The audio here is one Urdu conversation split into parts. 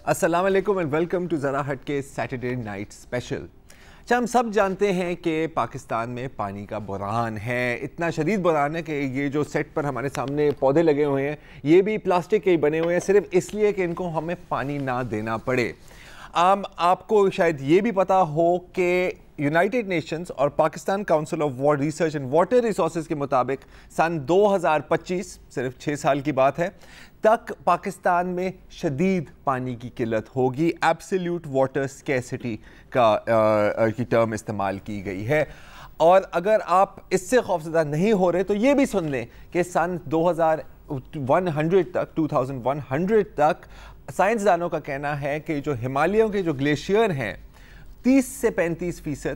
السلام علیکم اینڈ ویلکم ٹو ذرا ہٹ کے سیٹرڈے نائٹ اسپیشل۔ اچھا، ہم سب جانتے ہیں کہ پاکستان میں پانی کا بحران ہے، اتنا شدید بحران ہے کہ یہ جو سیٹ پر ہمارے سامنے پودے لگے ہوئے ہیں یہ بھی پلاسٹک کے ہی بنے ہوئے ہیں، صرف اس لیے کہ ان کو ہمیں پانی نہ دینا پڑے۔ آپ کو شاید یہ بھی پتا ہو کہ یونائٹڈ نیشنز اور Pakistan council of water research and water resources کے مطابق سن 2025 صرف 6 سال کی بات ہے تک پاکستان میں شدید پانی کی قلت ہوگی۔ ایبسلیوٹ واٹر سکیرسٹی کی ٹرم استعمال کی گئی ہے، اور اگر آپ اس سے خوفزدہ نہیں ہو رہے تو یہ بھی سن لیں کہ سن 2100 تک سائنسدانوں کا کہنا ہے کہ جو ہمالیوں کے جو گلیشیئر ہیں 30 سے 35%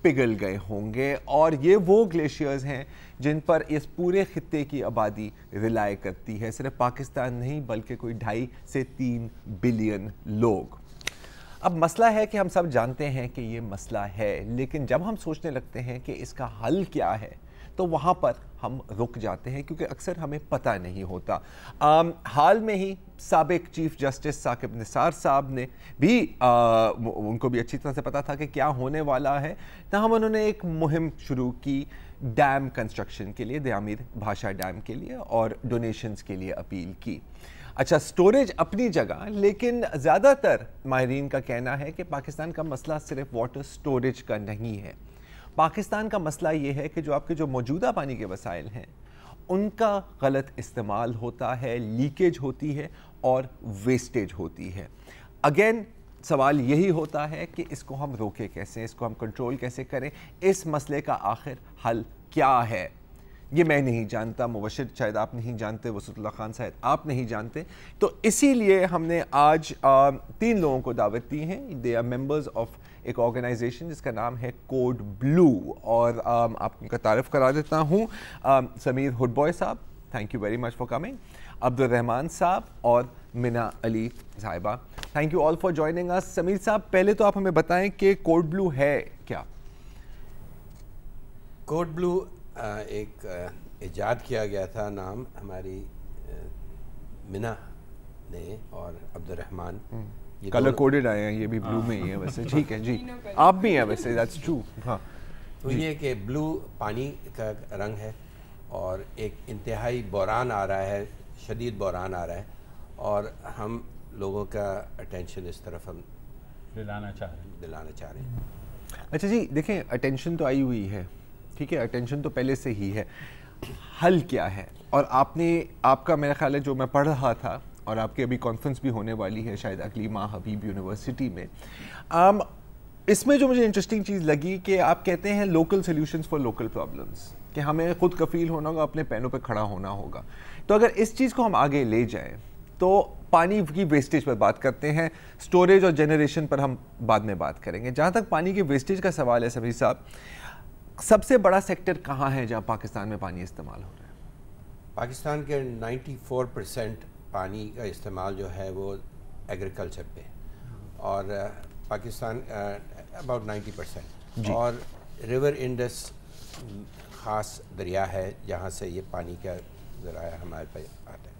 پگھل گئے ہوں گے، اور یہ وہ گلیشیئرز ہیں جن پر اس پورے خطے کی آبادی ریلائی کرتی ہے، صرف پاکستان نہیں بلکہ کوئی 2.5 سے 3 بلین لوگ۔ اب مسئلہ ہے کہ ہم سب جانتے ہیں کہ یہ مسئلہ ہے، لیکن جب ہم سوچنے لگتے ہیں کہ اس کا حل کیا ہے تو وہاں پر ہم رک جاتے ہیں، کیونکہ اکثر ہمیں پتہ نہیں ہوتا۔ حال میں ہی سابق چیف جسٹس ثاقب نثار صاحب نے بھی ان کو بھی اچھی طرح سے پتہ تھا کہ کیا ہونے والا ہے، تاہم انہوں نے ایک مہم شروع کی ڈیم کنسٹرکشن کے لیے، دیامیر بھاشا ڈیم کے لیے، اور ڈونیشنز کے لیے اپیل کی۔ اچھا، سٹوریج اپنی جگہ، لیکن زیادہ تر ماہرین کا کہنا ہے کہ پاکستان کا مسئلہ صرف واٹر سٹوریج کا نہیں ہے۔ پاکستان کا مسئلہ یہ ہے کہ جو آپ کے جو موجودہ پانی کے وسائل ہیں ان کا غلط استعمال ہوتا ہے، لیکیج ہوتی ہے اور ویسٹیج ہوتی ہے۔ اگین سوال یہی ہوتا ہے کہ اس کو ہم روکے کیسے، اس کو ہم کنٹرول کیسے کریں، اس مسئلے کا آخر حل کیا ہے؟ یہ میں نہیں جانتا، مبشر شاید آپ نہیں جانتے، وسعت اللہ خان صاحب آپ نہیں جانتے، تو اسی لیے ہم نے آج 3 لوگوں کو دعوت دی ہیں۔ دے آر ممبرز آف ایک آرگنائزیشن جس کا نام ہے کوڈ بلو، اور آپ ان کا تعارف کرا دیتا ہوں۔ سمیر ہڈ بوائے صاحب، thank you very much for coming, Abdurrahman صاحب اور منا علی صاحبہ، thank you all for joining اس۔ سمیر صاحب، پہلے تو آپ ہمیں بتائیں کہ کوڈ بلو ہے کیا؟ کوڈ بلو ایک ایجاد کیا گیا تھا، نام ہماری منا نے اور عبدالرحمان، کلر کوڈڈ آئے ہیں، یہ بھی بلو میں ہی ہے ویسے، ٹھیک ہے جی، آپ بھی ہیں ویسے، دیٹس ٹرو۔ ہاں، تو یہ کہ بلو پانی کا رنگ ہے، اور ایک انتہائی بحران آ رہا ہے، شدید بحران آ رہا ہے، اور ہم لوگوں کا اٹینشن اس طرف ہم دلانا چاہ رہے ہیں۔ اچھا جی، دیکھیں اٹینشن تو آئی ہوئی ہے، ٹھیک ہے، اٹینشن تو پہلے سے ہی ہے، حل کیا ہے؟ اور آپ کا میرا خیال ہے جو میں پڑھ رہا تھا، اور آپ کی ابھی کانفرنس بھی ہونے والی ہے شاید اگلی ماہ حبیب یونیورسٹی میں، اس میں جو مجھے انٹرسٹنگ چیز لگی کہ آپ کہتے ہیں local solutions for local problems, کہ ہمیں خود کفیل ہونا ہوگا، اپنے پینوں پہ کھڑا ہونا ہوگا۔ تو اگر اس چیز کو ہم آگے لے جائیں تو پانی کی ویسٹیج پر بات کرتے ہیں، سٹوریج اور جنریشن پر ہم بعد میں بات کریں گے۔ جہاں تک پانی کی ویسٹیج کا سوال ہے سبھی صاحب، سب سے بڑا سیکٹر کہاں ہے جہاں پاکستان میں پانی استعمال ہو رہا ہے؟ پاکستان کے 94% پانی کا استعمال جو ہے وہ ایگریکلچر پہ، اور پاکستان اباؤٹ 90%، اور ریور انڈس خاص دریا ہے جہاں سے یہ پانی کا ذرائع ہمارے پہ آتا ہے۔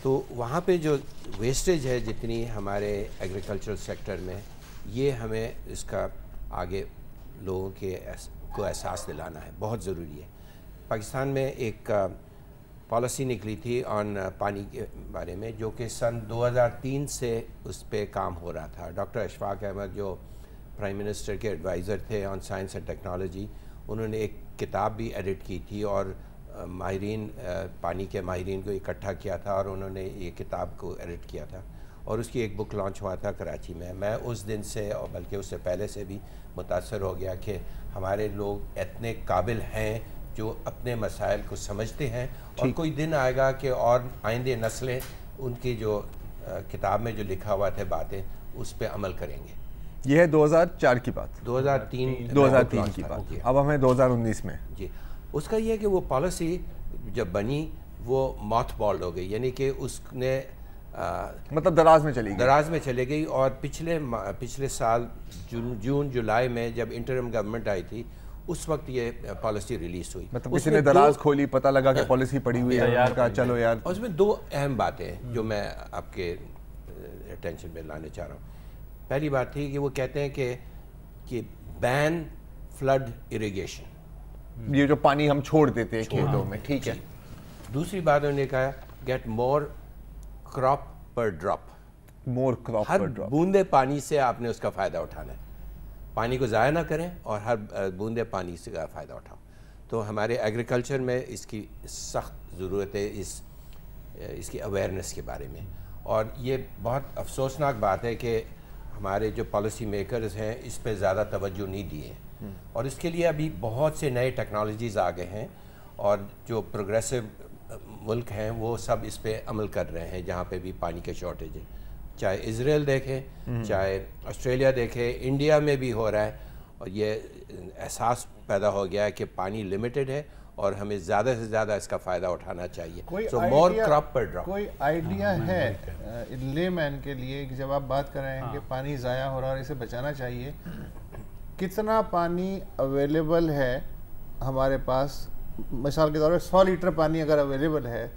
تو وہاں پہ جو ویسٹیج ہے جتنی ہمارے ایگریکلچرل سیکٹر میں، یہ ہمیں اس کا آگے لوگوں کو احساس دلانا ہے، بہت ضروری ہے۔ پاکستان میں ایک پالیسی نکلی تھی آن پانی کے بارے میں، جو کہ سن 2003 سے اس پہ کام ہو رہا تھا۔ ڈاکٹر اشفاق احمد جو پرائم منسٹر کے ایڈوائزر تھے آن سائنس اینڈ ٹیکنالوجی، انہوں نے ایک کتاب بھی ایڈٹ کی تھی، اور ماہرین پانی کے ماہرین کو اکٹھا کیا تھا، اور انہوں نے یہ کتاب کو ایڈٹ کیا تھا، اور اس کی ایک بک لانچ ہوا تھا کراچی میں۔ میں اس دن سے، اور بلکہ اس سے پہلے سے بھی متاثر ہو گیا کہ ہمارے لوگ اتنے قابل ہیں جو اپنے مسائل کو سمجھتے ہیں، اور کوئی دن آئے گا کہ اور آئندہ نسلیں ان کی جو کتاب میں جو لکھا ہوا تھے باتیں اس پہ عمل کریں گے۔ یہ ہے 2004 کی بات، 2003 کی بات، اب ہمیں 2019 میں۔ جی، اس کا یہ ہے کہ وہ پالیسی جب بنی وہ ماؤتھ بالڈ ہو گئی، یعنی کہ اس نے مطلب دراز میں چلی گئی، اور پچھلے سال جون جولائی میں جب انٹرم گورنمنٹ آئی تھی، اس وقت یہ پالیسی ریلیز ہوئی۔ مطلب کسی نے دراز کھولی، پتہ لگا کہ پالیسی پڑی ہوئی ہے، کہا چلو یار۔ اور اس میں 2 اہم باتیں ہیں جو میں آپ کے اٹینشن میں لانے چاہ رہا ہوں. پہلی بات تھی کہ وہ کہتے ہیں کہ بین فلڈ اریگیشن, یہ جو پانی ہم چھوڑ دیتے ہیں کھیتوں میں, ٹھیک ہے. دوسری بات انہوں نے کہا گیٹ مور کراپ پر ڈراپ, مور کراپ ہر پر ڈراپ. بوندے پانی سے آپ نے اس کا فائدہ اٹھانا ہے, پانی کو ضائع نہ کریں اور ہر بوندے پانی سے کا فائدہ اٹھاؤ. تو ہمارے ایگریکلچر میں اس کی سخت ضرورت ہے, اس کی اویئرنیس کے بارے میں. اور یہ بہت افسوسناک بات ہے کہ ہمارے جو پالیسی میکرز ہیں اس پہ زیادہ توجہ نہیں دی ہے, اور اس کے لیے ابھی بہت سے نئے ٹیکنالوجیز آ گئے ہیں, اور جو پروگریسو ملک ہیں وہ سب اس پہ عمل کر رہے ہیں جہاں پہ بھی پانی کے شارٹیج ہے. چاہے اسرائیل دیکھیں, چاہے آسٹریلیا دیکھیں, انڈیا میں بھی ہو رہا ہے, اور یہ احساس پیدا ہو گیا ہے کہ پانی لمیٹڈ ہے اور ہمیں زیادہ سے زیادہ اس کا فائدہ اٹھانا چاہیے. سو مور کراپ پر ڈراپ. کوئی آئیڈیا ہے لے مین کے لیے کہ جب آپ بات کر رہے ہیں کہ پانی ضائع ہو رہا ہے اور اسے بچانا چاہیے, کتنا پانی اویلیبل ہے ہمارے پاس؟ مثال کے طور پر 100 لیٹر پانی اگر اویلیبل ہے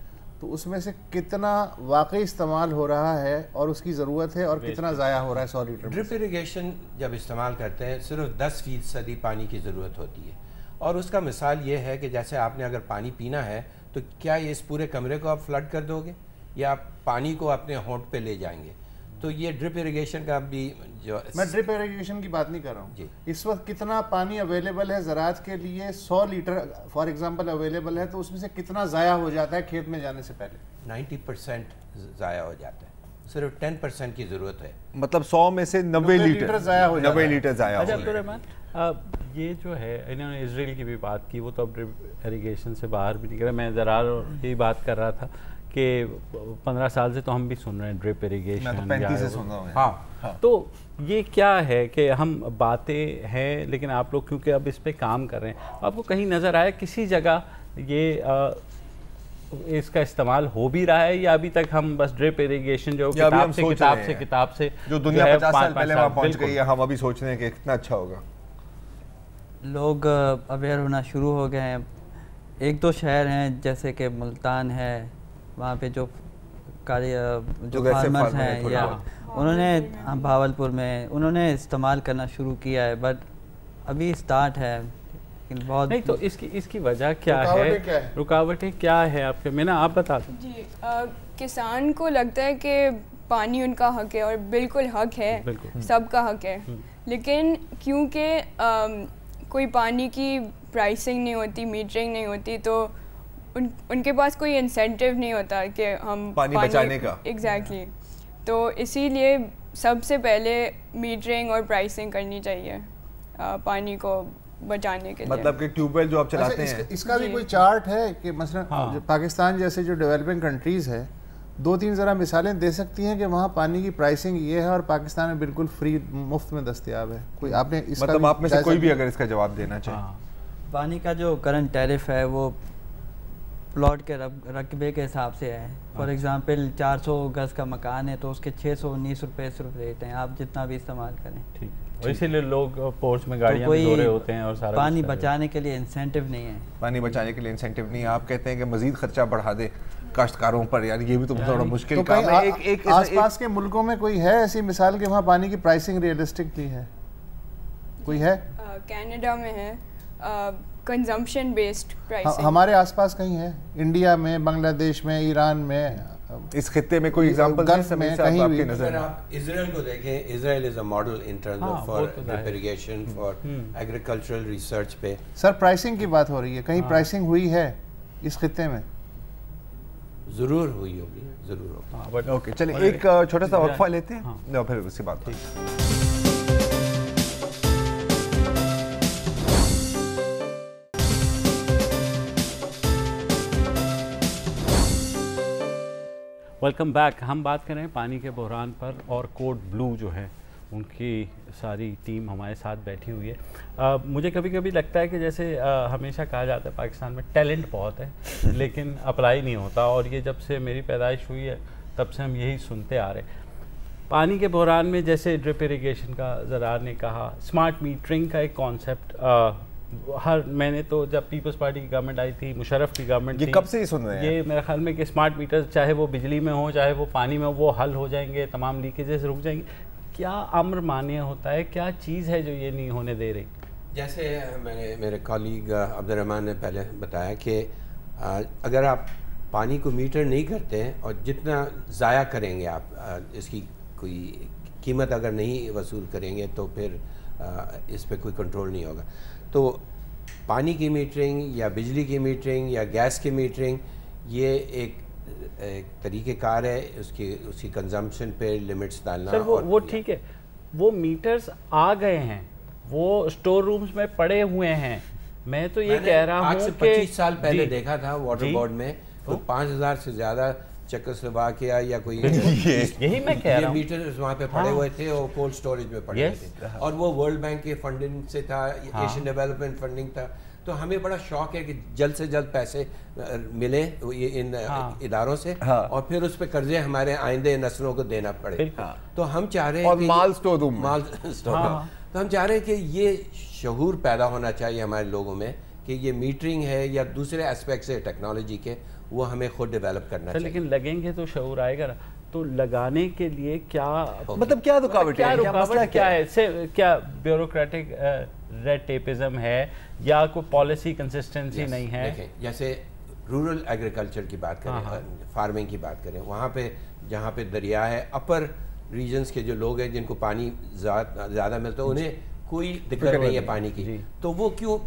تو اس میں سے کتنا واقعی استعمال ہو رہا ہے اور اس کی ضرورت ہے, اور کتنا ضائع ہو رہا ہے 100 لیٹر؟ ڈرپ اریگیشن جب استعمال کرتے ہیں صرف 10% پانی کی ضرورت ہوتی ہے, اور اس کا مثال یہ ہے کہ جیسے آپ نے اگر پانی پینا ہے تو کیا یہ اس پورے کمرے کو آپ فلڈ کر دو گے, یا آپ پانی کو اپنے ہونٹ پہ لے جائیں گے؟ تو یہ ڈرپ اریگیشن کا بھی جو, میں ڈرپ اریگیشن کی بات نہیں کر رہا ہوں جی, اس وقت کتنا پانی اویلیبل ہے زراعت کے لیے؟ 100 لیٹر فار ایگزامپل اویلیبل ہے تو اس میں سے کتنا ضائع ہو جاتا ہے کھیت میں جانے سے پہلے؟ 90% ضائع ہو جاتا ہے, صرف 10% کی ضرورت ہے. مطلب 100 میں سے 90 لیٹر ضائع ہو جاتا ہے. 90 لیٹر ضائع ہو اچھا گئے. عبدالرحمن, یہ جو ہے انہوں نے اسرائیل کی بھی بات کی, وہ تو اب ڈرپ اریگیشن سے باہر بھی نہیں کرا. میں ذرا یہی بات کر رہا تھا کہ 15 سال سے تو ہم بھی سن رہے ہیں ڈرپ اریگیشن, میں تو 35 سے سن رہا ہوں. ہاں, تو یہ کیا ہے کہ ہم باتیں ہیں لیکن آپ لوگ کیونکہ اب اس پہ کام کر رہے ہیں, آپ کو کہیں نظر آیا کسی جگہ یہ اس کا استعمال ہو بھی رہا ہے, یا ابھی تک ہم بس ڈرپ اریگیشن جو کتاب سے جو دنیا 50 سال پہلے وہاں پہنچ گئی ہے, ہم ابھی سوچ رہے ہیں کہ کتنا اچھا ہوگا؟ لوگ اویئر ہونا شروع ہو گئے ہیں. ایک دو شہر ہیں جیسے کہ ملتان ہے, وہاں پہ جو فارمرز ہیں, یا انہوں نے بھاولپور میں انہوں نے استعمال کرنا شروع کیا ہے, بٹ ابھی سٹارٹ ہے. بہت نہیں, تو اس کی وجہ کیا ہے, رکاوٹیں کیا ہے آپ کے؟ میں نا آپ بتا دوں. جی, کسان کو لگتا ہے کہ پانی ان کا حق ہے, اور بالکل حق ہے, سب کا حق ہے, لیکن کیونکہ کوئی پانی کی پرائسنگ نہیں ہوتی, میٹرنگ نہیں ہوتی, تو ان کے پاس کوئی انسینٹیو نہیں ہوتا کہ ہم پانی بچانے کا. ایگزیکٹلی, تو اسی لیے سب سے پہلے میٹرنگ اور پرائسنگ کرنی چاہیے پانی کو بچانے کے لیے. مطلب کہ ٹیوب ویل جو آپ چلاتے ہیں, اس کا بھی کوئی چارٹ ہے کہ مثلا پاکستان جیسے جو ڈیولپنگ کنٹریز ہے, 2-3 ذرا مثالیں دے سکتی ہیں کہ وہاں پانی کی پرائسنگ یہ ہے اور پاکستان میں بالکل فری مفت میں دستیاب ہے؟ کوئی آپ نے اس کا مطلب آپ میں سے کوئی بھی اگر اس کا جواب دینا چاہے. پانی کا جو کرنٹ ٹیرف ہے وہ پلاٹ کے رقبے کے حساب سے ہے. فار ایگزامپل 400 گز کا مکان ہے تو اس کے 619 روپے صرف ریٹ ہیں, آپ جتنا بھی استعمال کریں. ٹھیک, اسی لیے لوگ پورچ میں گاڑیاں دھو رہے ہوتے ہیں, اور سارا پانی بچانے کے لیے انسینٹیو نہیں ہے. پانی بچانے کے لیے انسینٹیو نہیں ہے. آپ کہتے ہیں کہ مزید خرچہ بڑھا دے کاشتکاروں پر, یار یہ بھی تو تھوڑا مشکل کام ہے. آس پاس کے ملکوں میں کوئی ہے ایسی مثال کہ وہاں پانی کی پرائسنگ ریئلسٹکلی ہے؟ کوئی ہے؟ کینیڈا میں ہے کنزمپشن بیسڈ پرائسنگ. ہمارے آس پاس کہیں ہے؟ انڈیا میں, بنگلہ دیش میں, ایران میں, اس خطے میں کوئی ایگزامپل میں کہیں بھی؟ اگر آپ اسرائیل کو دیکھیں, Israel is a model in terms of for drip irrigation, for agricultural research پہ. سر پرائسنگ کی بات ہو رہی ہے, کہیں پرائسنگ ہوئی ہے اس خطے میں؟ ضرور ہوئی ہوگی, ضرور ہوگی. اوکے, چلیں ایک چھوٹا سا وقفہ لیتے ہیں, پھر اس سے بات کرتے ہیں. Welcome back. ہم بات کر رہے ہیں پانی کے بحران پر, اور کوڈ بلو جو ہے ان کی ساری ٹیم ہمارے ساتھ بیٹھی ہوئی ہے. مجھے کبھی کبھی لگتا ہے کہ جیسے ہمیشہ کہا جاتا ہے پاکستان میں ٹیلنٹ بہت ہے لیکن اپلائی نہیں ہوتا, اور یہ جب سے میری پیدائش ہوئی ہے تب سے ہم یہی سنتے آ رہے ہیں. پانی کے بحران میں جیسے ڈرپ اریگیشن کا زرار نے کہا, اسمارٹ میٹرنگ کا ایک کانسیپٹ میں نے تو جب پیپلز پارٹی کی گورنمنٹ آئی تھی, مشرف کی گورنمنٹ یہ کب سے ہی سن رہے ہیں, یہ میرے خیال میں کہ اسمارٹ میٹر چاہے وہ بجلی میں ہوں چاہے وہ پانی میں ہو, وہ حل ہو جائیں گے, تمام لیکیجز رک جائیں گے. کیا امر مانع ہوتا ہے, کیا چیز ہے جو یہ نہیں ہونے دے رہی؟ جیسے میرے کالیگ عبد الرحمن نے پہلے بتایا کہ اگر آپ پانی کو میٹر نہیں کرتے اور جتنا ضائع کریں گے آپ, اس کی کوئی قیمت اگر نہیں وصول کریں گے تو پھر اس پہ کوئی کنٹرول نہیں ہوگا. تو پانی کی میٹرنگ یا بجلی کی میٹرنگ یا گیس کی میٹرنگ یہ ایک طریقہ کار ہے, اس کی کنزمپشن پہ لیمٹس ڈالنا. سر وہ ٹھیک ہے, وہ میٹرز آ گئے ہیں, وہ اسٹور رومز میں پڑے ہوئے ہیں. میں تو یہ کہہ رہا ہوں آج سے 25 سال پہلے دیکھا تھا واٹر بورڈ میں 5000 سے زیادہ چیکوسلوواکیا یا کوئی یہی میں کہہ رہا ہوں میٹرز وہاں پہ پڑے ہوئے تھے اور کولڈ سٹوریج میں پڑے ہوئے تھے, اور وہ ورلڈ بینک کے فنڈنگ سے تھا, ایشین ڈیولپمنٹ فنڈنگ تھا. تو ہمیں بڑا شوق ہے کہ جلد سے جلد پیسے ملے ان اداروں سے, اور پھر اس پہ قرضے ہمارے آئندہ نسلوں کو دینا پڑے. تو ہم چاہ رہے ہیں تو ہم چاہ رہے ہیں کہ یہ شعور پیدا ہونا چاہیے ہمارے لوگوں میں کہ یہ میٹرنگ ہے یا دوسرے اسپیکٹس ہے ٹیکنالوجی کے, وہ ہمیں خود ڈیولپ کرنا چاہیے. لیکن لگیں گے تو شعور آئے گا. تو لگانے کے لیے کیا مطلب کیا رکاوٹ ہے, کیا بیوروکریٹک ریڈ ٹیپزم ہے یا کوئی پالیسی کنسسٹنسی نہیں ہے؟ دیکھیں جیسے رورل ایگریکلچر کی بات کریں, فارمنگ کی بات کریں, وہاں پہ جہاں پہ دریا ہے, اپر ریجنز کے جو لوگ ہیں جن کو پانی زیادہ ملتا ہے انہیں کوئی دقت نہیں ہے پانی کی, تو وہ کیوں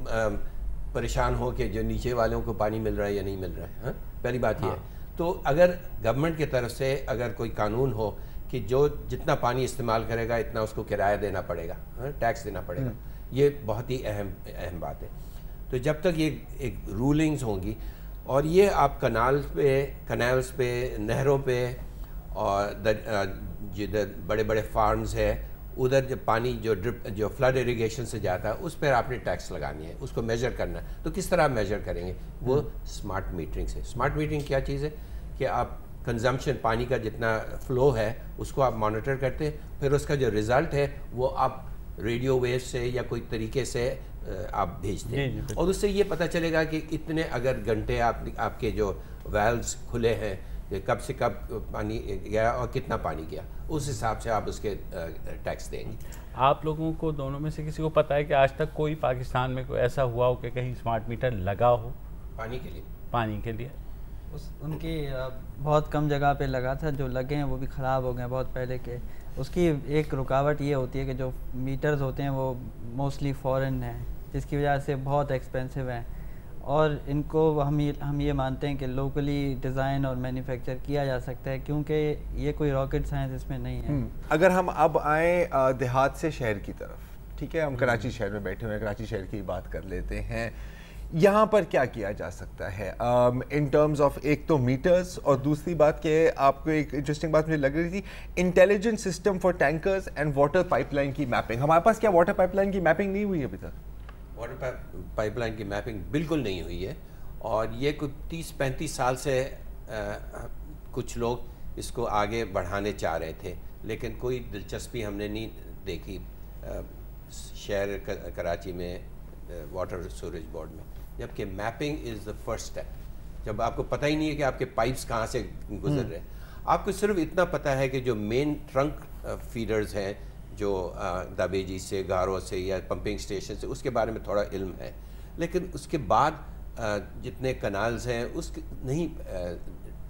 پریشان ہو کہ جو نیچے والوں کو پانی مل رہا ہے یا نہیں مل رہا ہے. پہلی بات یہ ہے. تو اگر گورنمنٹ کی طرف سے اگر کوئی قانون ہو کہ جو جتنا پانی استعمال کرے گا اتنا اس کو کرایہ دینا پڑے گا, ٹیکس دینا پڑے گا, یہ بہت ہی اہم بات ہے. تو جب تک یہ ایک رولنگز ہوں گی, اور یہ آپ کنالز پہ نہروں پہ اور جدھر بڑے بڑے فارمز ہے ادھر جو پانی جو فلڈ ایریگیشن سے جاتا ہے اس پر آپ نے ٹیکس لگانی ہے, اس کو میجر کرنا ہے. تو کس طرح میجر کریں گے؟ وہ اسمارٹ میٹرنگ سے. اسمارٹ میٹرنگ کیا چیز ہے کہ آپ کنزمپشن پانی کا جتنا فلو ہے اس کو آپ مانیٹر کرتے ہیں, پھر اس کا جو ریزلٹ ہے وہ آپ ریڈیو ویو سے یا کوئی طریقے سے آپ بھیجتے ہیں, اور اس سے یہ پتہ چلے گا کہ اتنے اگر گھنٹے آپ کے جو ویلز کھلے ہیں کب سے کب پانی گیا اور کتنا پانی گیا, اس حساب سے آپ اس کے ٹیکس دیں گے. آپ لوگوں کو دونوں میں سے کسی کو پتہ ہے کہ آج تک کوئی پاکستان میں کوئی ایسا ہوا ہو کہ کہیں اسمارٹ میٹر لگا ہو پانی کے لیے؟ ان کی بہت کم جگہ پہ لگا تھا, جو لگے ہیں وہ بھی خراب ہو گئے بہت پہلے کے. اس کی ایک رکاوٹ یہ ہوتی ہے کہ جو میٹرز ہوتے ہیں وہ موسٹلی فورن ہیں, جس کی وجہ سے بہت ایکسپینسو ہیں, اور ان کو ہم یہ مانتے ہیں کہ لوکلی ڈیزائن اور مینوفیکچر کیا جا سکتا ہے, کیونکہ یہ کوئی راکٹ سائنس اس میں نہیں ہے. اگر ہم اب آئیں دیہات سے شہر کی طرف, ٹھیک ہے, ہم کراچی شہر میں بیٹھے ہوئے ہیں, کراچی شہر کی بات کر لیتے ہیں. یہاں پر کیا کیا جا سکتا ہے ان ٹرمز آف, ایک تو میٹرز, اور دوسری بات کہ آپ کو ایک انٹرسٹنگ بات مجھے لگ رہی تھی, intelligent system for tankers and water pipe line کی میپنگ. ہمارے پاس کیا واٹر پائپ لائن کی میپنگ نہیں ہوئی ابھی تک؟ واٹر پائپ لائن کی میپنگ بالکل نہیں ہوئی ہے, اور یہ کچھ 30-35 سال سے کچھ لوگ اس کو آگے بڑھانے چاہ رہے تھے, لیکن کوئی دلچسپی ہم نے نہیں دیکھی شہر کراچی میں واٹر سٹوریج بورڈ میں, جبکہ mapping is the first step. جب آپ کو پتہ ہی نہیں ہے کہ آپ کے پائپس کہاں سے گزر رہے ہیں, آپ کو صرف اتنا پتہ ہے کہ جو مین ٹرنک فیڈرز ہیں جو دابیجی سے, گاروں سے یا پمپنگ اسٹیشن سے, اس کے بارے میں تھوڑا علم ہے, لیکن اس کے بعد جتنے کنالز ہیں اس نہیں,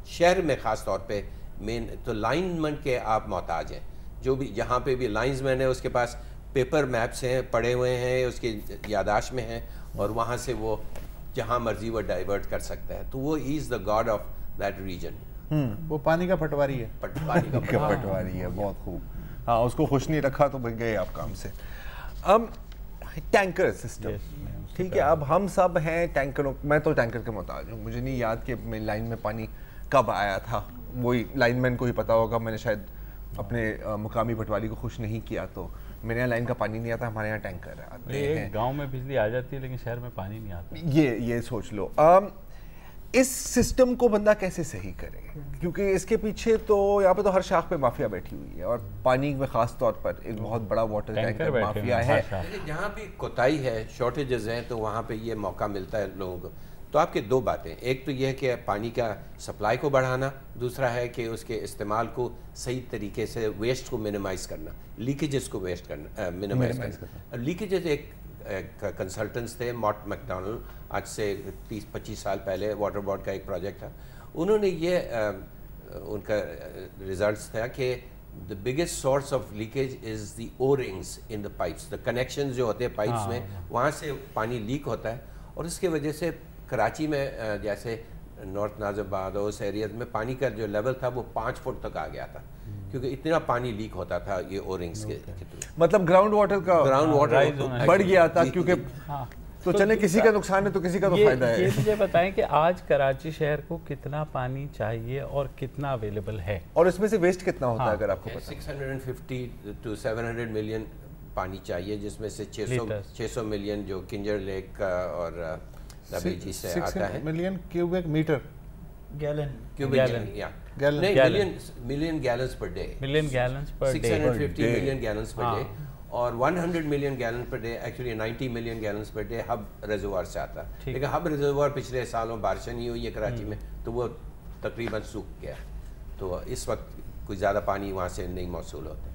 شہر میں خاص طور پہ مین تو لائن مین کے آپ محتاج ہیں. جو بھی جہاں پہ بھی لائنز مین ہے اس کے پاس پیپر میپس ہیں پڑے ہوئے ہیں, اس کی یاداشت میں ہیں, اور وہاں سے وہ جہاں مرضی وہ ڈائیورٹ کر سکتا ہے. تو وہ ہی از the God of that region. وہ پانی کا پٹواری ہے, پانی کا پٹواری ہے. بہت خوب. ہاں, اس کو خوش نہیں رکھا تو گئے آپ کام سے. ٹینکر سسٹم, ٹھیک ہے, اب ہم سب ہیں ٹینکروں, میں تو ٹینکر کے محتاج ہوں. مجھے نہیں یاد کہ میری لائن میں پانی کب آیا تھا, وہی لائن مین کو ہی پتا ہوگا. میں نے شاید اپنے مقامی پٹواری کو خوش نہیں کیا, تو میرے یہاں لائن کا پانی نہیں آتا, ہمارے یہاں ٹینکر آتے ہیں. گاؤں میں بجلی آ جاتی ہے لیکن شہر میں پانی نہیں آتا. یہ سوچ لو. اس سسٹم کو بندہ کیسے صحیح کرے؟ کیونکہ اس کے پیچھے تو یہاں پہ تو ہر شاخ پہ مافیا بیٹھی ہوئی ہے، اور پانی میں خاص طور پر ایک بہت بڑا واٹر ٹینکر مافیا ہے. جہاں بھی کوتاہی ہے، شارٹیجز ہیں، تو وہاں پہ یہ موقع ملتا ہے لوگوں کو. تو آپ کے دو باتیں، ایک تو یہ ہے کہ پانی کا سپلائی کو بڑھانا، دوسرا ہے کہ اس کے استعمال کو صحیح طریقے سے ویسٹ کو منیمائز کرنا، لیکیجز کو ویسٹ کرنا منیمائز کرنا. لیکیجز ایک کنسلٹنٹس تھے مارٹ میکڈونلڈ، آج سے 30-25 سال پہلے واٹر بورڈ کا ایک پروجیکٹ تھا. انہوں نے یہ ان کا ریزلٹس تھا کہ the biggest source of leakage is the O-rings in the pipes, the connections جو ہوتے ہیں پائپس میں، وہاں سے پانی لیک ہوتا ہے. اور اس کی وجہ سے کراچی میں جیسے نارتھ نازم آباد اور اس ایریاز میں پانی کا جو لیول تھا وہ 5 فٹ تک آ گیا تھا، کیونکہ اتنا پانی لیک ہوتا تھا یہ او رنگس کے تھرو. مطلب گراؤنڈ واٹر بڑھ گیا تھا. کیونکہ تو چلے کسی کا نقصان ہے تو کسی کا تو فائدہ ہے. یہ مجھے بتائیں کہ آج کراچی شہر کو کتنا پانی چاہیے اور کتنا اویلیبل ہے، اور اس میں سے ویسٹ کتنا ہوتا ہے اگر آپ کو پتہ؟ 650 to 700 ملین پانی چاہیے، جس میں سے 600 ملین جو کنجر لیک اور WG سے آتا ہے. Million cubic metre gallon million gallons per day, 650 million gallons per day, اور 100 million gallon per day. Actually 90 million gallons per day Hub reservoir سے آتا ہے، لیکن ہب ریزروار پچھلے سالوں بارشیں نہیں ہوئی ہے کراچی میں، تو وہ تقریباً سوکھ گیا. تو اس وقت کوئی زیادہ پانی وہاں سے نہیں موصول ہوتا.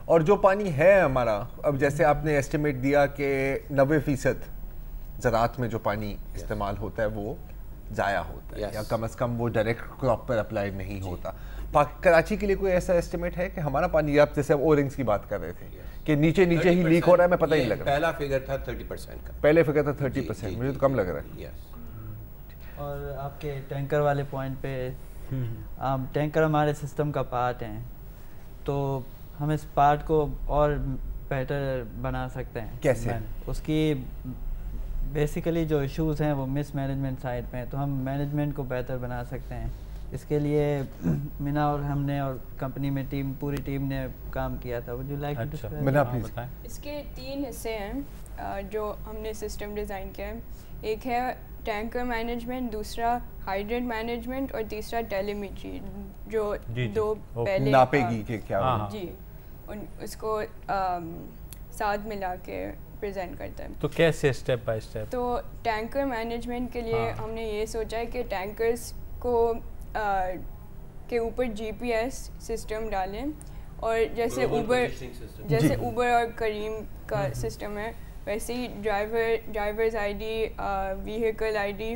اور جو پانی ہے ہمارا، اب جیسے آپ نے ایسٹیمیٹ دیا کہ 90% زراعت میں جو پانی استعمال ہوتا ہے وہ ضائع ہوتا ہے، یا کم از کم وہ ڈائریکٹ کراپ پر اپلائی نہیں ہوتا. کراچی کے لیے کوئی ایسا ایسٹیمیٹ ہے کہ ہمارا پانی، آپ جیسے او رنگس کی بات کر رہے تھے کہ نیچے ہی لیک ہو رہا ہے، میں پتہ ہی نہیں لگ رہا. پہلا فگر تھا 30% کا، پہلے فگر تھا 30%، مجھے تو کم لگ رہا ہے. اور آپ کے ٹینکر والے پوائنٹ پہ، ٹینکر ہمارے سسٹم کا پارٹ ہیں، تو ہم اس پارٹ کو اور بہتر بنا سکتے ہیں. کیسے؟ اس کی بیسیکلی جو ایشوز ہیں وہ مس مینجمنٹ سائڈ پہ ہیں، تو ہم مینجمنٹ کو بہتر بنا سکتے ہیں. اس کے لیے مینا اور ہم نے اور کمپنی میں پوری ٹیم نے کام کیا تھا. Would you like to describe? اس کے 3 حصے ہیں جو ہم نے سسٹم ڈیزائن کیا ہے. ایک ہے ٹینکر مینجمنٹ، دوسرا ہائیڈرنٹ مینجمنٹ، اور تیسرا ٹیلیمیٹری، جو دو پہلے ناپے گی کہ کیا جی اس کو ساتھ ملا کے پریزنٹ کرتا ہے. تو کیسے اسٹیپ بائی اسٹیپ؟ تو ٹینکر مینجمنٹ کے لیے ہم نے یہ سوچا ہے کہ ٹینکرز کو کے اوپر GPS سسٹم ڈالیں، اور جیسے اوبر اور کریم کا سسٹم ہے، ویسے ہی ڈرائیورز ID، ویہیکل ID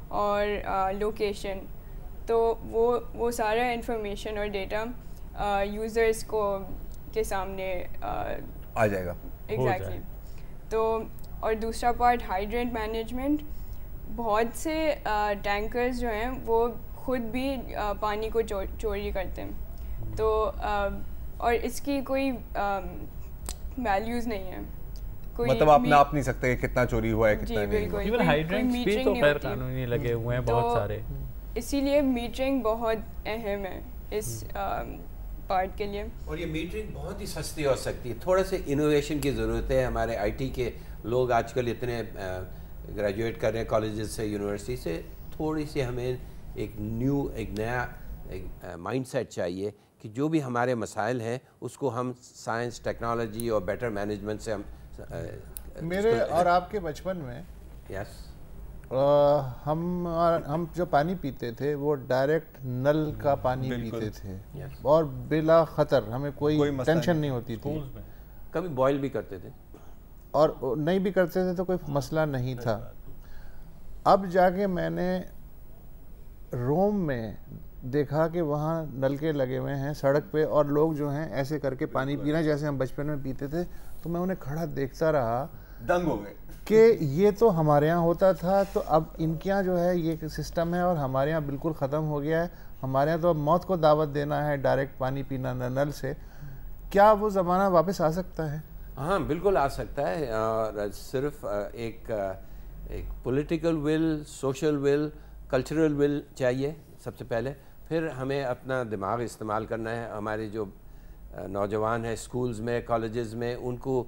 اور لوکیشن. تو وہ سارا انفارمیشن اور ڈیٹا یوزرز کے سامنے آ جائے گا. ایگزیکٹلی. تو اور دوسرا پارٹ ہائیڈرنٹ مینجمنٹ. بہت سے ٹینکرز جو ہیں وہ خود بھی پانی کو چوری کرتے ہیں، تو اور اس کی کوئی ویلیوز نہیں ہے. مطلب آپ ناپ نہیں سکتے کہ کتنا چوری ہوا ہے کتنا نہیں. ایون ہائیڈرنٹس بھی تو غیر قانونی لگے ہوئے ہیں بہت سارے. اسی لیے میٹرنگ بہت اہم ہے اس پارٹ کے لیے. اور یہ میٹرنگ بہت ہی سستی ہو سکتی ہے. تھوڑا سا انوویشن کی ضرورت ہے. ہمارے IT کے لوگ آج کل اتنے گریجویٹ کر رہے ہیں کالجز سے، یونیورسٹی سے. تھوڑی سی ہمیں ایک نیا مائنڈ سیٹ چاہیے کہ جو بھی ہمارے مسائل ہیں اس کو ہم سائنس، ٹیکنالوجی اور بیٹر مینجمنٹ سے میرے اور آپ کے بچپن میں ہم جو پانی پیتے تھے وہ ڈائریکٹ نل کا پانی پیتے تھے، اور بلا خطر، ہمیں کوئی ٹینشن نہیں ہوتی تھی. کبھی بوائل بھی کرتے تھے، اور نہیں بھی کرتے تھے تو کوئی مسئلہ نہیں تھا. اب جا کے میں نے روم میں دیکھا کہ وہاں نلکے لگے ہوئے ہیں سڑک پہ، اور لوگ جو ہیں ایسے کر کے پانی پینا جیسے ہم بچپن میں پیتے تھے. تو میں انہیں کھڑا دیکھتا رہا، دنگ ہو گئے کہ یہ تو ہمارے یہاں ہوتا تھا، تو اب ان کے یہاں جو ہے یہ سسٹم ہے اور ہمارے یہاں بالکل ختم ہو گیا ہے. ہمارے یہاں تو اب موت کو دعوت دینا ہے، ڈائریکٹ پانی پینا نل سے. کیا وہ زمانہ واپس آ سکتا ہے؟ ہاں بالکل آ سکتا ہے. اور صرف ایک political will, social will, cultural will چاہیے سب سے پہلے. پھر ہمیں اپنا دماغ استعمال کرنا ہے. ہمارے جو نوجوان ہیں اسکولز میں، کالجز میں، ان کو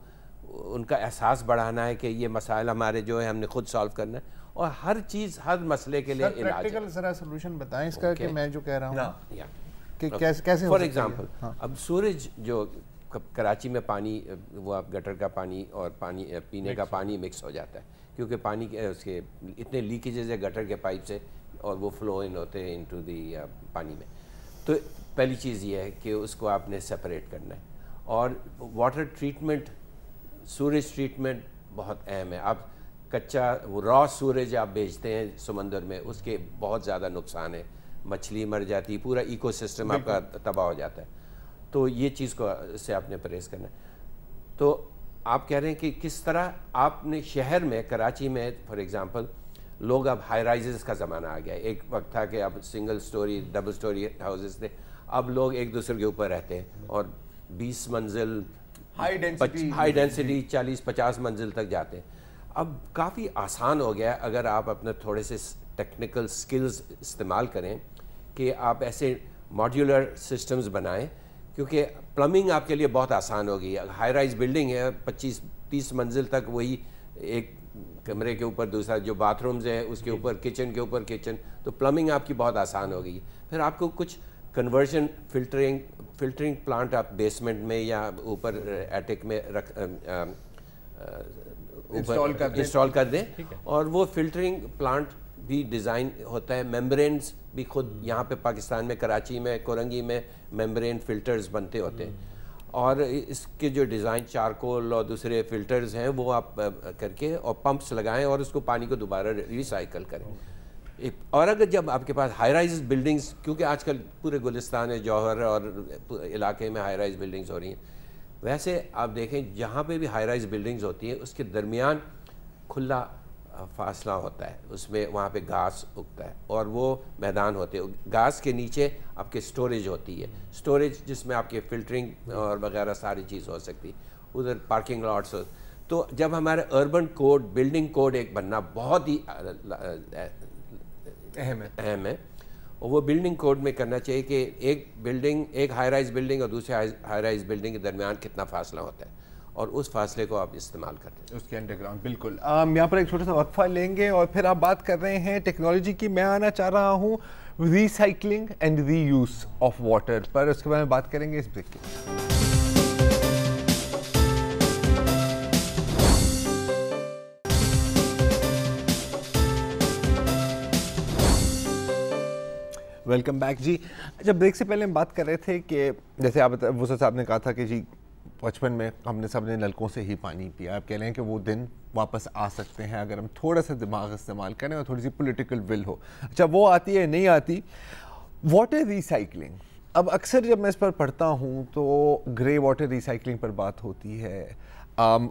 ان کا احساس بڑھانا ہے کہ یہ مسائل ہمارے جو ہے ہم نے خود سالو کرنا ہے، اور ہر چیز ہر مسئلے کے لیے علاج ہے۔ پریکٹیکل ذرا سولوشن بتائیں اس کا کہ میں جو کہہ رہا ہوں کہ کیسے کیسے فار ایگزامپل اب سورج جو کراچی میں پانی وہ آپ گٹر کا پانی اور پانی پینے کا پانی مکس ہو جاتا ہے، کیونکہ پانی کے اس کے اتنے لیکیجز ہے گٹر کے پائپ سے اور وہ فلو ان ہوتے ہیں انٹو دی پانی میں۔ تو پہلی چیز یہ ہے کہ اس کو آپ نے سپریٹ کرنا ہے، اور واٹر ٹریٹمنٹ، سورج ٹریٹمنٹ بہت اہم ہے۔ آپ کچا وہ را سورج آپ بیچتے ہیں سمندر میں، اس کے بہت زیادہ نقصان ہے، مچھلی مر جاتی، پورا ایکو سسٹم آپ کا تباہ ہو جاتا ہے۔ تو یہ چیز کو سے آپ نے پرہیز کرنا ہے۔ تو آپ کہہ رہے ہیں کہ کس طرح آپ نے شہر میں کراچی میں فار ایگزامپل لوگ اب ہائی رائزز کا زمانہ آ گیا ہے۔ ایک وقت تھا کہ اب single story double story houses تھے، اب لوگ ایک دوسرے کے اوپر رہتے ہیں اور 20 منزل ہائی ڈینسٹی 40-50 منزل تک جاتے ہیں۔ اب کافی آسان ہو گیا اگر آپ اپنے تھوڑے سے ٹیکنیکل سکلز استعمال کریں کہ آپ ایسے ماڈیولر سسٹمز بنائیں، کیونکہ پلمبنگ آپ کے لیے بہت آسان ہوگی۔ ہائی رائز بلڈنگ ہے 25-30 منزل تک، وہی ایک کمرے کے اوپر دوسرا جو باتھ رومز ہیں اس کے اوپر کچن کے اوپر کچن، تو پلمبنگ آپ کی بہت آسان ہو گئی۔ پھر آپ کو کچھ کنورژن فلٹرنگ پلانٹ آپ بیسمنٹ میں یا اوپر ایٹک میں انسٹال کر دیں، اور وہ فلٹرنگ پلانٹ بھی ڈیزائن ہوتا ہے، ممبرینز بھی خود یہاں پہ پاکستان میں کراچی میں کورنگی میں ممبرین فلٹرز بنتے ہوتے ہیں، اور اس کے جو ڈیزائن چارکول اور دوسرے فلٹرز ہیں وہ آپ کر کے اور پمپس لگائیں اور اس کو پانی کو دوبارہ ریسائیکل کریں۔ اور اگر جب آپ کے پاس ہائی رائز بلڈنگز، کیونکہ آج کل پورے گلستان جوہر اور علاقے میں ہائی رائز بلڈنگز ہو رہی ہیں، ویسے آپ دیکھیں جہاں پہ بھی ہائی رائز بلڈنگز ہوتی ہیں اس کے درمیان کھلا فاصلہ ہوتا ہے، اس میں وہاں پہ گھاس اگتا ہے اور وہ میدان ہوتے ہیں، گھاس کے نیچے آپ کے سٹوریج ہوتی ہے، سٹوریج جس میں آپ کے فلٹرنگ اور وغیرہ ساری چیز ہو سکتی، ادھر پارکنگ لاٹس۔ تو جب ہمارے اربن کوڈ بلڈنگ کوڈ ایک بننا بہت ہی اہم ہے، اور وہ بلڈنگ کوڈ میں کرنا چاہیے کہ ایک ہائی رائز بلڈنگ اور دوسرے ہائی رائز بلڈنگ کے درمیان کتنا فاصلہ ہوتا ہے، اور اس فاصلے کو آپ استعمال کرتے ہیں اس کے انڈر گراؤنڈ۔ بالکل، یہاں پر ایک چھوٹا سا وقفہ لیں گے اور پھر آپ بات کر رہے ہیں ٹیکنالوجی کی۔ میں آنا چاہ رہا ہوں recycling and reuse of water پر، اس کے بارے میں بات کریں گے اس بریک کے بعد۔ ویلکم بیک جی۔ جب بریک سے پہلے ہم بات کر رہے تھے کہ جیسے آپ وسعت صاحب نے کہا تھا کہ جی بچپن میں ہم نے سب نے نلکوں سے ہی پانی پیا، آپ کہہ رہے ہیں کہ وہ دن واپس آ سکتے ہیں اگر ہم تھوڑا سا دماغ استعمال کریں اور تھوڑی سی پولیٹیکل ول ہو۔ اچھا، وہ آتی ہے نہیں آتی واٹر ریسائکلنگ؟ اب اکثر جب میں اس پر پڑھتا ہوں تو گرے واٹر ریسائکلنگ پر بات ہوتی ہے،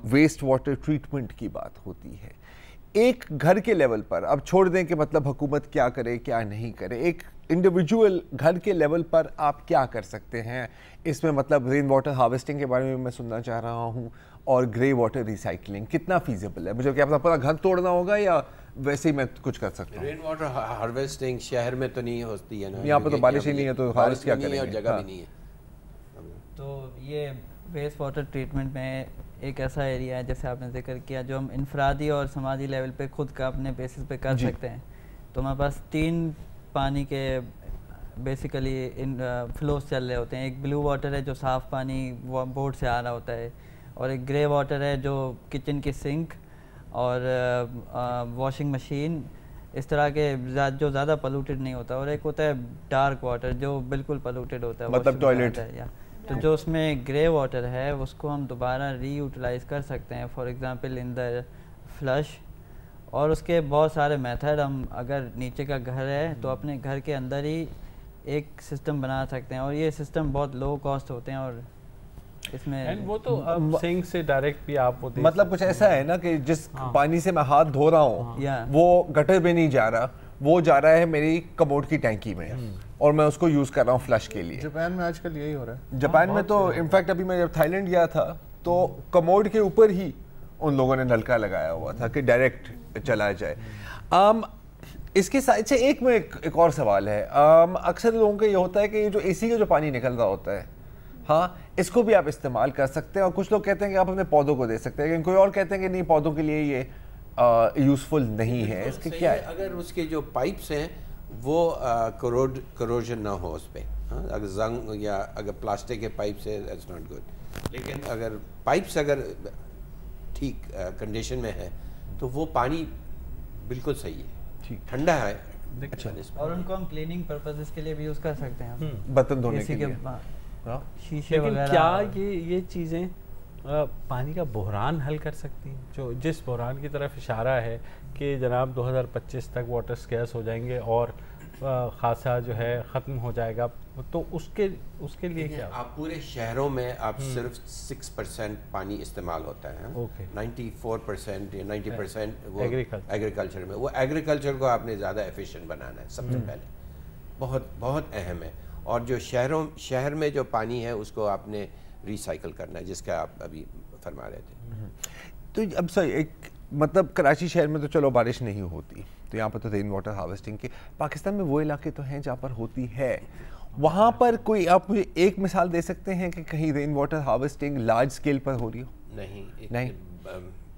ویسٹ واٹر ٹریٹمنٹ کی بات ہوتی ہے۔ ایک گھر کے لیول پر اب چھوڑ دیں کہ مطلب حکومت کیا کرے کیا نہیں کرے، ایک انڈیویجول گھر کے لیول پر آپ کیا کر سکتے ہیں اس میں؟ مطلب رین واٹر ہارویسٹنگ کے بارے میں میں سننا چاہ رہا ہوں، اور گرے واٹر ریسائکلنگ کتنا فیزیبل ہے؟ مجھے کیا اپنا پورا گھر توڑنا ہوگا یا ویسے ہی میں کچھ کر سکتا ہوں؟ رین واٹر ہارویسٹنگ شہر میں تو نہیں ہوتی ہے نا، یہاں پہ تو بارش ہی نہیں ہے تو ہارویسٹ کیا کریں گے، اور جگہ بھی نہیں ہے۔ تو یہ ویسٹ واٹر ٹریٹمنٹ میں ایک ایسا ایریا ہے جیسے آپ نے ذکر کیا جو ہم انفرادی اور سماجی لیول پہ خود کا اپنے بیسس پہ کر سکتے ہیں۔ تو ہمارے پاس 3 پانی کے بیسیکلی فلوز چل رہے ہوتے ہیں۔ ایک بلو واٹر ہے جو صاف پانی بورڈ سے آ رہا ہوتا ہے، اور ایک گرے واٹر ہے جو کچن کی سنک اور واشنگ مشین اس طرح کے جو زیادہ پلوٹیڈ نہیں ہوتا، اور ایک ہوتا ہے ڈارک واٹر جو بالکل پلوٹیڈ ہوتا ہے، مطلب ٹوائلٹ۔ تو جو اس میں گرے واٹر ہے اس کو ہم دوبارہ ری یوٹیلائز کر سکتے ہیں، for example in the flush, اور اس کے بہت سارے میتھڈ ہم اگر نیچے کا گھر ہے تو اپنے گھر کے اندر ہی ایک سسٹم بنا سکتے ہیں، اور یہ سسٹم بہت لو کاسٹ ہوتے ہیں، اور اس میں وہ تو سنک سے ڈائریکٹ بھی آپ ہوتے ہیں، مطلب کچھ ایسا ہے نا کہ جس پانی سے میں ہاتھ دھو رہا ہوں وہ گٹر میں نہیں جا رہا، وہ جا رہا ہے میری کموڈ کی ٹینکی میں، اور میں اس کو یوز کر رہا ہوں فلش کے لیے۔ جاپان میں آج کل یہی ہو رہا ہے۔ جاپان میں تو انفیکٹ ابھی میں جب تھائی لینڈ گیا تھا تو کموڈ کے اوپر ہی ان لوگوں نے نلکا لگایا ہوا تھا کہ ڈائریکٹ چلا جائے۔ اس کے ساتھ سے ایک اور سوال ہے، اکثر لوگوں کا یہ ہوتا ہے کہ یہ جو اے سی کا جو پانی نکل رہا ہوتا ہے ہاں اس کو بھی آپ استعمال کر سکتے ہیں, اور کچھ لوگ کہتے ہیں کہ آپ اپنے پودوں کو دے سکتے ہیں, لیکن کوئی اور کہتے ہیں کہ نہیں پودوں کے لیے یہ یوزفل نہیں ہے. اس کے کیا ہے؟ اگر اس کے جو پائپس ہیں وہ کروجن نہ ہو اس پہ, اگر زنگ یا اگر پلاسٹک کے پائپس ہے دیٹس ناٹ گڈ, لیکن اگر پائپس اگر ٹھیک کنڈیشن میں ہے تو وہ پانی بالکل صحیح ہے, ٹھنڈا ہے. اچھا, اور ان کو ہم کلیننگ پرپزز کے لیے بھی یوز کر سکتے ہیں, برتن دھونے کے لیے, شیشے وغیرہ. کیا یہ چیزیں پانی کا بحران حل کر سکتی ہیں؟ جو جس بحران کی طرف اشارہ ہے کہ جناب 2025 تک واٹر سکیئرس ہو جائیں گے اور خاصا جو ہے ختم ہو جائے گا, تو اس کے لیے کیا؟ آپ پورے شہروں میں آپ صرف 6% پانی استعمال ہوتا ہے, 94% یا 90% وہ ایگریکلچر میں. وہ ایگریکلچر کو آپ نے زیادہ ایفیشینٹ بنانا ہے سب سے پہلے, بہت بہت اہم ہے. اور جو شہر میں جو پانی ہے اس کو آپ نے ریسائیکل کرنا ہے, جس کا آپ ابھی فرما رہے تھے. تو اب سر ایک مطلب کراچی شہر میں تو چلو بارش نہیں ہوتی, تو یہاں پر تو رین واٹر ہارویسٹنگ کے, پاکستان میں وہ علاقے تو ہیں جہاں پر ہوتی ہے, وہاں پر کوئی آپ مجھے ایک مثال دے سکتے ہیں کہ کہیں rain water harvesting large scale پر ہو رہی ہو؟ نہیں.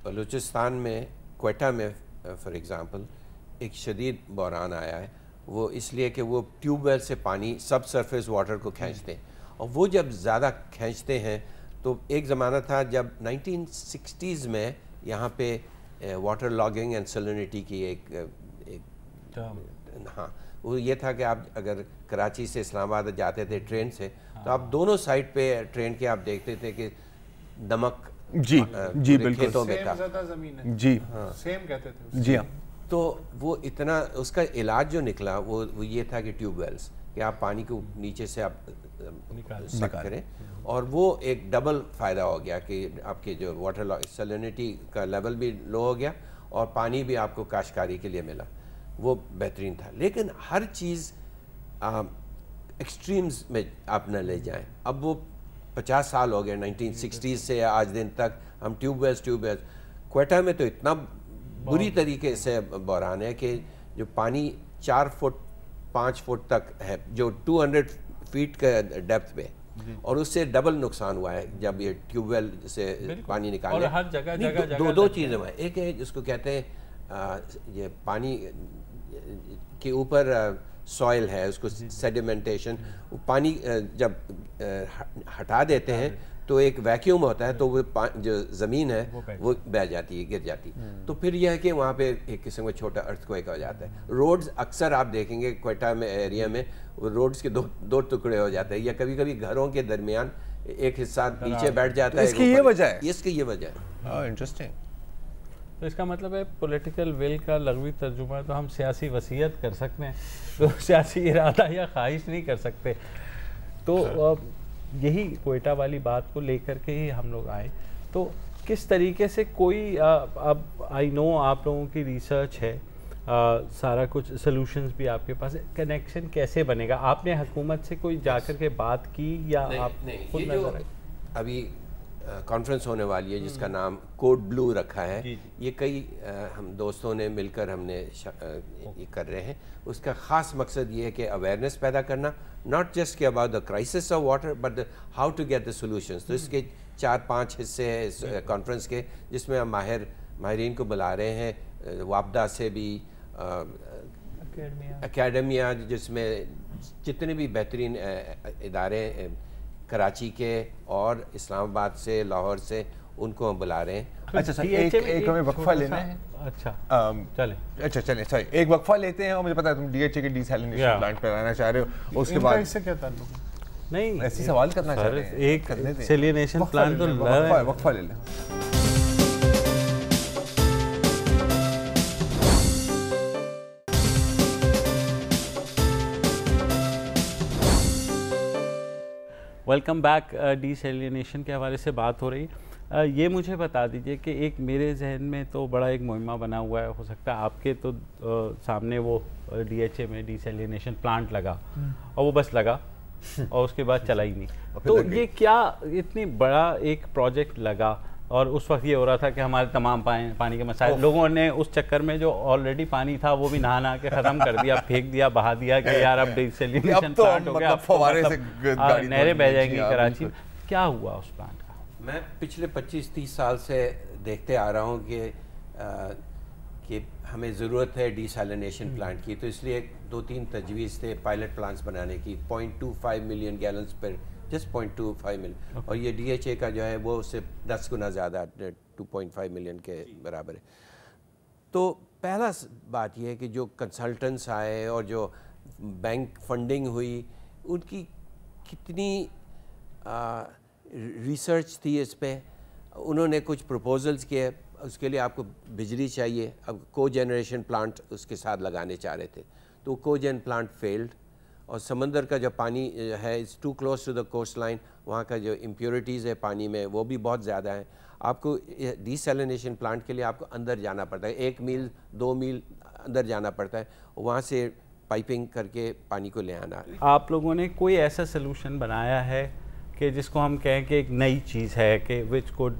بلوچستان میں کوئٹہ میں فار ایگزامپل ایک شدید بحران آیا ہے, وہ اس لیے کہ وہ ٹیوب ویل سے پانی سب سرفیس واٹر کو کھینچتے ہیں, اور وہ جب زیادہ کھینچتے ہیں تو ایک زمانہ تھا جب 1960s میں یہاں پہ واٹر لاگنگ اینڈ سیلینٹی کی ایک ہاں وہ یہ تھا کہ آپ اگر کراچی سے اسلام آباد جاتے تھے ٹرین سے تو آپ دونوں سائڈ پہ ٹرین کے آپ دیکھتے تھے کہ نمک جی بالکل کھیتوں میں تھا, جی سیم کہتے تھے جی ہاں. تو وہ اتنا اس کا علاج جو نکلا وہ یہ تھا کہ ٹیوب ویلز, کہ آپ پانی کو نیچے سے آپ سک کریں, اور وہ ایک ڈبل فائدہ ہو گیا کہ آپ کے جو واٹر سیلینٹی کا لیول بھی لو ہو گیا اور پانی بھی آپ کو کاشتکاری کے لیے ملا, وہ بہترین تھا. لیکن ہر چیز ایکسٹریمز میں آپ نہ لے جائیں. اب وہ 50 سال ہو گئے 1960s سے آج دن تک ہم ٹیوب ویلز کوئٹہ میں تو اتنا بری طریقے سے بحران ہے کہ جو پانی 4 فٹ 5 فٹ تک ہے, جو 200 فیٹ کا ڈیپتھ پہ, اور اس سے ڈبل نقصان ہوا ہے جب یہ ٹیوب ویل سے پانی نکالے. اور ہر جگہ دو چیزیں ہیں, ایک ہے جس کو کہتے ہیں یہ پانی کے اوپر سوائل ہے, اس کو سیڈیمنٹیشن, پانی جب ہٹا دیتے ہیں تو ایک ویکیوم ہوتا ہے تو وہ جو زمین ہے وہ بہ جاتی ہے, گر جاتی. تو پھر یہ ہے کہ وہاں پہ ایک قسم کا چھوٹا ارتھ کوئک ہو جاتا ہے. روڈز اکثر آپ دیکھیں گے کوئٹہ میں ایریا میں روڈز کے دو ٹکڑے ہو جاتے ہیں, یا کبھی کبھی گھروں کے درمیان ایک حصہ نیچے بیٹھ جاتا ہے. اس کی یہ وجہ ہے, اس کی یہ وجہ ہے. انٹرسٹنگ. تو اس کا مطلب ہے پولیٹیکل ول کا لغوی ترجمہ تو ہم سیاسی وصیت کر سکتے ہیں, تو سیاسی ارادہ یا خواہش نہیں کر سکتے. تو یہی کوئٹہ والی بات کو لے کر کے ہی ہم لوگ آئے. تو کس طریقے سے کوئی اب آئی نو آپ لوگوں کی ریسرچ ہے, سارا کچھ سلوشنز بھی آپ کے پاس ہے, کنیکشن کیسے بنے گا؟ آپ نے حکومت سے کوئی جا کر کے بات کی یا آپ خود نظر آئی؟ ابھی کانفرنس ہونے والی ہے جس کا نام کوڈ بلو رکھا ہے, یہ کئی ہم دوستوں نے مل کر ہم نے یہ کر رہے ہیں. اس کا خاص مقصد یہ ہے کہ اویئرنیس پیدا کرنا, ناٹ جسٹ کہ about the crisis of water but how to get the solutions. تو اس کے 4-5 حصے ہیں اس کانفرنس کے, جس میں ہم ماہرین کو بلا رہے ہیں, وابدہ سے بھی, اکیڈمیا جس میں جتنے بھی بہترین ادارے کراچی کے اور اسلام آباد سے, لاہور سے, ان کو ہم بلا رہے ہیں. اچھا سر ایک ہمیں وقفہ لینا ہے. اچھا چلیں سوری ایک وقفہ لیتے ہیں, اور مجھے پتا ہے تم ڈی ایچ اے کے ڈی سیلینیشن پلانٹ پہ آنا چاہ رہے ہو, اس کے بعد اس سے کیا تعلق ہے؟ نہیں ایسی سوال کرنا چاہ رہے ہیں, ایک سیلینیشن پلانٹ تو وقفہ لے لیں. Welcome back. ڈی سیلینیشن کے حوالے سے بات ہو رہی. یہ مجھے بتا دیجئے کہ ایک میرے ذہن میں تو بڑا ایک مہمہ بنا ہوا ہے, ہو سکتا ہے آپ کے تو سامنے وہ ڈی ایچ اے میں ڈی سیلینیشن پلانٹ لگا اور وہ بس لگا اور اس کے بعد چلا ہی نہیں. تو یہ کیا اتنی بڑا ایک پروجیکٹ لگا اور اس وقت یہ ہو رہا تھا کہ ہمارے تمام پانی کے مسائل لوگوں نے اس چکر میں جو آلریڈی پانی تھا وہ بھی نہا کے ختم کر دیا، پھینک دیا، بہا دیا کہ یار اب ڈیسیلینیشن پلانٹ ہو گیا، نہریں بہ جائیں گی کراچی. کیا ہوا اس پلانٹ کا؟ میں پچھلے 25-30 سال سے دیکھتے آ رہا ہوں کہ ہمیں ضرورت ہے ڈیسیلینیشن پلانٹ کی، تو اس لیے 2-3 تجویز تھے پائلٹ پلانٹس بنانے کی. 0.25 ملین گیلنز پر، جسٹ 0.25 ملین، اور یہ ڈی ایچ اے کا جو ہے وہ اس سے 10 گنا زیادہ 2.5 ملین کے برابر ہے. تو پہلا بات یہ ہے کہ جو کنسلٹنٹس آئے اور جو بینک فنڈنگ ہوئی ان کی کتنی ریسرچ تھی اس پہ. انہوں نے کچھ پروپوزلز کیے، اس کے لیے آپ کو بجلی چاہیے، اب کو جنریشن پلانٹ اس کے ساتھ لگانے چاہ رہے تھے، تو کو جن پلانٹ فیلڈ. اور سمندر کا جو پانی ہے it's too close to the coast line, وہاں کا جو امپیورٹیز ہے پانی میں وہ بھی بہت زیادہ ہیں. آپ کو ڈیسیلینیشن پلانٹ کے لیے آپ کو اندر جانا پڑتا ہے، 1 میل 2 میل اندر جانا پڑتا ہے، وہاں سے پائپنگ کر کے پانی کو لے آنا. آپ لوگوں نے کوئی ایسا سلوشن بنایا ہے کہ جس کو ہم کہیں کہ ایک نئی چیز ہے کہ which could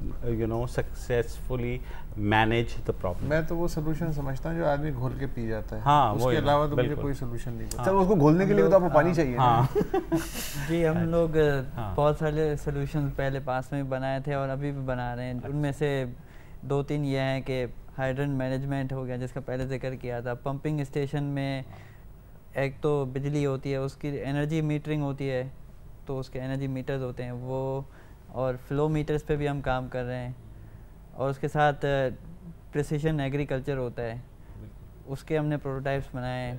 successfully manage the problem? میں تو وہ سلوشن سمجھتا ہوں جو آدمی گھول کے پی جاتا ہے، ہاں اس کے علاوہ تو مجھے کوئی سلوشن نہیں پتا. سر اس کو گھولنے کے لیے تو آپ کو پانی چاہیے. جی ہم لوگ بہت سارے سلوشن پہلے پاس میں بنائے تھے اور ابھی بھی بنا رہے ہیں. ان میں سے 2-3 یہ ہیں کہ ہائیڈرنٹ مینجمنٹ ہو گیا جس کا پہلے ذکر کیا تھا. پمپنگ اسٹیشن میں ایک تو بجلی ہوتی ہے، اس کی انرجی میٹرنگ ہوتی ہے، تو اس کے انرجی میٹرز ہوتے ہیں وہ، اور فلو میٹرز پہ بھی ہم کام کر رہے ہیں. اور اس کے ساتھ پریسیشن ایگریکلچر ہوتا ہے، اس کے ہم نے پروٹوٹائپس بنائے ہیں.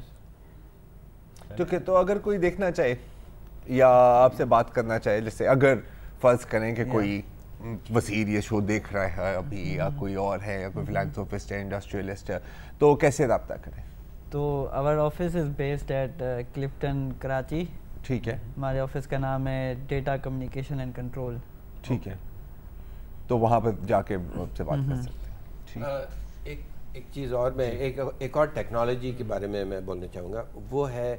تو اگر کوئی دیکھنا چاہے یا آپ سے بات کرنا چاہے، جیسے اگر فرض کریں کہ کوئی وزیر یہ شو دیکھ رہا ہے ابھی، یا کوئی اور ہے، یا کوئی فلانتھروپسٹ ہے، انڈسٹریلسٹ ہے، تو کیسے رابطہ کریں؟ تو our office is based at Clifton Karachi. ٹھیک ہے. ہمارے آفس کا نام ہے ڈیٹا کمیونیکیشن اینڈ کنٹرول. ٹھیک ہے. تو وہاں پہ جا کے آپ سے بات کر سکتے ہیں. ایک چیز اور میں ایک اور ٹیکنالوجی کے بارے میں بولنا چاہوں گا، وہ ہے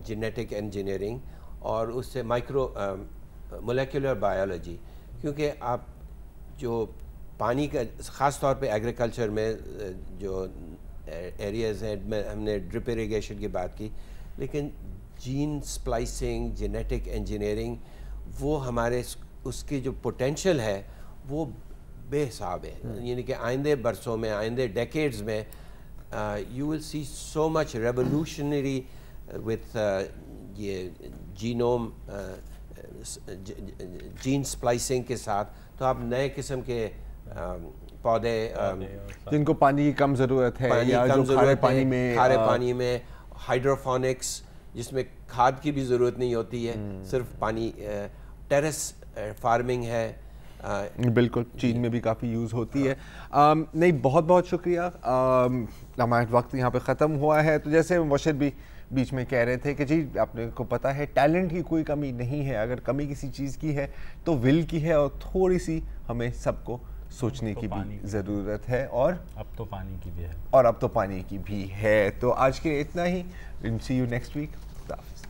جینیٹک انجینئرنگ اور اس سے مائکرو مولیکولر بایولوجی. کیونکہ آپ جو پانی کا خاص طور پہ ایگریکلچر میں جو ایریاز ہیں، ہم نے ڈرپ اریگیشن کی بات کی، لیکن جین سپلائسنگ، جینیٹک انجینئرنگ، وہ ہمارے اس کی جو پوٹینشیل ہے وہ بے حساب ہے. یعنی کہ آئندہ برسوں میں، آئندہ ڈیکیڈز میں you will see so much revolutionary with یہ جینوم جین سپلائسنگ کے ساتھ. تو آپ نئے قسم کے پودے جن کو پانی کی کم ضرورت ہے، یا جو کھارے پانی میں ہائیڈروفونکس، جس میں کھاد کی بھی ضرورت نہیں ہوتی ہے، صرف پانی. ٹیرس فارمنگ ہے، بالکل چین میں بھی کافی یوز ہوتی ہے. نہیں، بہت بہت شکریہ. ہمارا وقت یہاں پہ ختم ہوا ہے. تو جیسے مبشر بھی بیچ میں کہہ رہے تھے کہ جی آپ کو پتہ ہے ٹیلنٹ کی کوئی کمی نہیں ہے، اگر کمی کسی چیز کی ہے تو ول کی ہے، اور تھوڑی سی ہمیں سب کو سوچنے کی بھی ضرورت ہے. اور اب تو پانی کی بھی ہے، اور اب تو پانی کی بھی ہے. تو آج کے اتنا ہی. سی یو نیکسٹ ویک. خدا حافظ.